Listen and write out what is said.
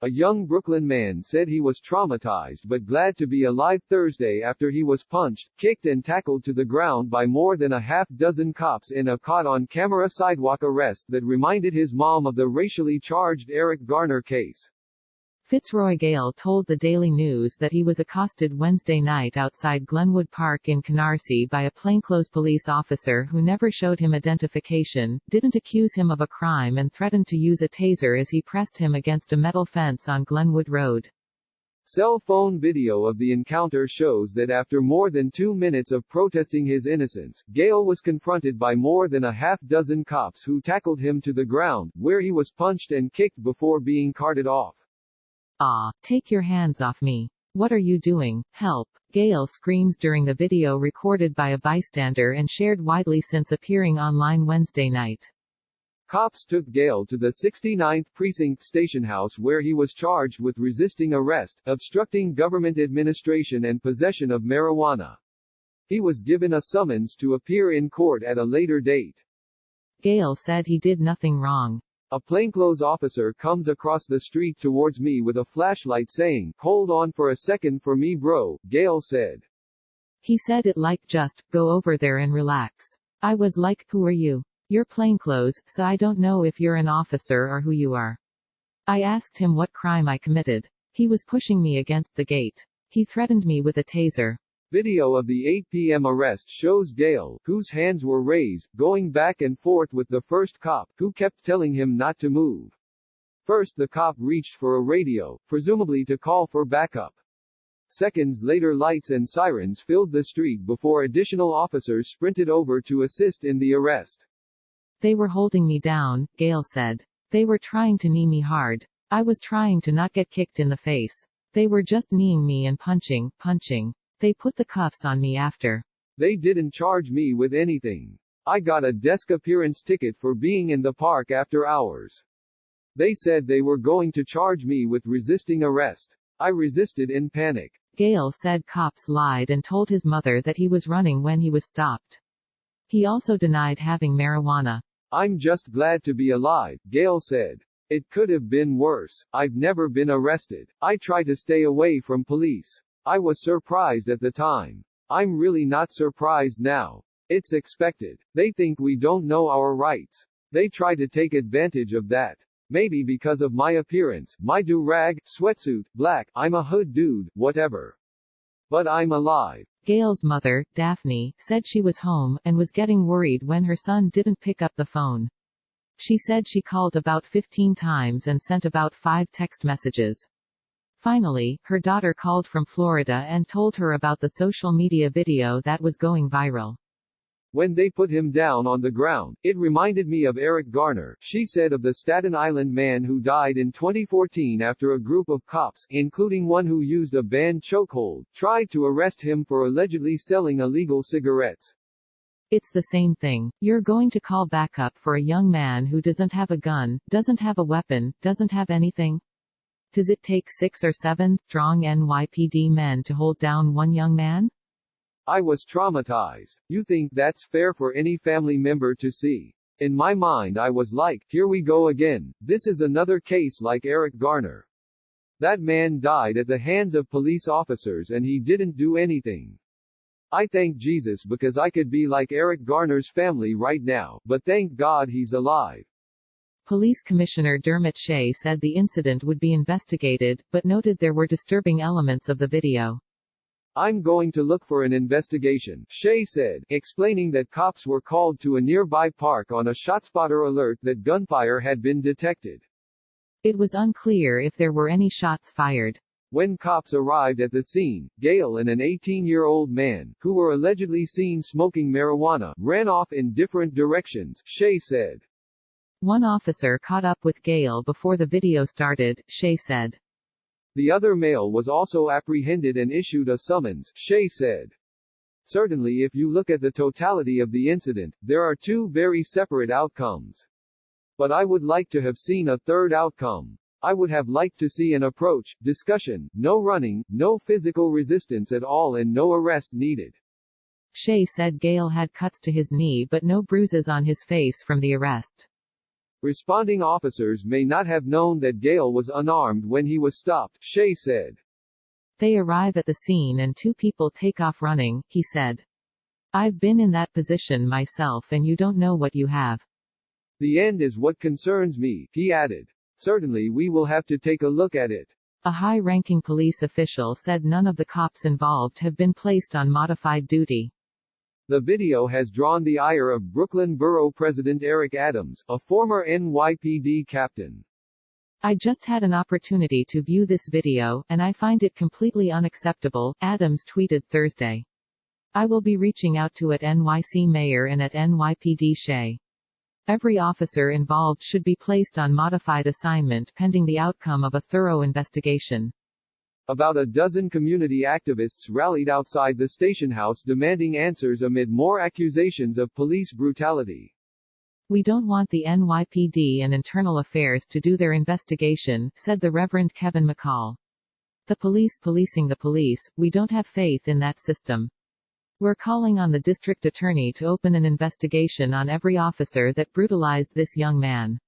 A young Brooklyn man said he was traumatized but glad to be alive Thursday after he was punched, kicked and tackled to the ground by more than a half-dozen cops in a caught-on-camera sidewalk arrest that reminded his mom of the racially charged Eric Garner case. Fitzroy Gale told the Daily News that he was accosted Wednesday night outside Glenwood Park in Canarsie by a plainclothes police officer who never showed him identification, didn't accuse him of a crime and threatened to use a taser as he pressed him against a metal fence on Glenwood Road. Cell phone video of the encounter shows that after more than 2 minutes of protesting his innocence, Gale was confronted by more than a half-dozen cops who tackled him to the ground, where he was punched and kicked before being carted off. "Ah, take your hands off me. What are you doing? Help!" Gale screams during the video recorded by a bystander and shared widely since appearing online Wednesday night. Cops took Gale to the 69th Precinct Station House where he was charged with resisting arrest, obstructing government administration and possession of marijuana. He was given a summons to appear in court at a later date. Gale said he did nothing wrong. A plainclothes officer comes across the street towards me with a flashlight saying, "Hold on for a second for me bro," Gale said. He said it like just, go over there and relax. I was like, who are you? You're plainclothes, so I don't know if you're an officer or who you are. I asked him what crime I committed. He was pushing me against the gate. He threatened me with a taser. Video of the 8 p.m. arrest shows Gale, whose hands were raised, going back and forth with the first cop, who kept telling him not to move. First the cop reached for a radio, presumably to call for backup. Seconds later lights and sirens filled the street before additional officers sprinted over to assist in the arrest. They were holding me down, Gale said. They were trying to knee me hard. I was trying to not get kicked in the face. They were just kneeing me and punching. They put the cuffs on me after. They didn't charge me with anything. I got a desk appearance ticket for being in the park after hours. They said they were going to charge me with resisting arrest. I resisted in panic. Gale said cops lied and told his mother that he was running when he was stopped. He also denied having marijuana. I'm just glad to be alive, Gale said. It could have been worse. I've never been arrested. I try to stay away from police. I was surprised at the time. I'm really not surprised now. It's expected. They think we don't know our rights. They try to take advantage of that. Maybe because of my appearance, my do-rag, sweatsuit, black, I'm a hood dude, whatever. But I'm alive. Gale's mother, Daphne, said she was home, and was getting worried when her son didn't pick up the phone. She said she called about 15 times and sent about 5 text messages. Finally, her daughter called from Florida and told her about the social media video that was going viral. When they put him down on the ground, it reminded me of Eric Garner, she said of the Staten Island man who died in 2014 after a group of cops, including one who used a banned chokehold, tried to arrest him for allegedly selling illegal cigarettes. It's the same thing. You're going to call backup for a young man who doesn't have a gun, doesn't have a weapon, doesn't have anything? Does it take 6 or 7 strong NYPD men to hold down one young man? I was traumatized. You think that's fair for any family member to see? In my mind I was like, here we go again, this is another case like Eric Garner. That man died at the hands of police officers and he didn't do anything. I thank Jesus because I could be like Eric Garner's family right now, but thank God he's alive. Police Commissioner Dermot Shea said the incident would be investigated, but noted there were disturbing elements of the video. I'm going to look for an investigation, Shea said, explaining that cops were called to a nearby park on a ShotSpotter alert that gunfire had been detected. It was unclear if there were any shots fired. When cops arrived at the scene, Gale and an 18-year-old man, who were allegedly seen smoking marijuana, ran off in different directions, Shea said. One officer caught up with Gale before the video started, Shea said. The other male was also apprehended and issued a summons, Shea said. Certainly if you look at the totality of the incident, there are 2 very separate outcomes. But I would like to have seen a third outcome. I would have liked to see an approach, discussion, no running, no physical resistance at all and no arrest needed. Shea said Gale had cuts to his knee but no bruises on his face from the arrest. Responding officers may not have known that Gale was unarmed when he was stopped, Shea said. They arrive at the scene and two people take off running, he said. I've been in that position myself and you don't know what you have. The end is what concerns me, he added. Certainly we will have to take a look at it. A high-ranking police official said none of the cops involved have been placed on modified duty. The video has drawn the ire of Brooklyn Borough President Eric Adams, a former NYPD captain. I just had an opportunity to view this video, and I find it completely unacceptable, Adams tweeted Thursday. I will be reaching out to NYC Mayor and at NYPD Shea. Every officer involved should be placed on modified assignment pending the outcome of a thorough investigation. About a dozen community activists rallied outside the station house demanding answers amid more accusations of police brutality. We don't want the NYPD and Internal Affairs to do their investigation, said the Reverend Kevin McCall. The police policing the police, we don't have faith in that system. We're calling on the district attorney to open an investigation on every officer that brutalized this young man.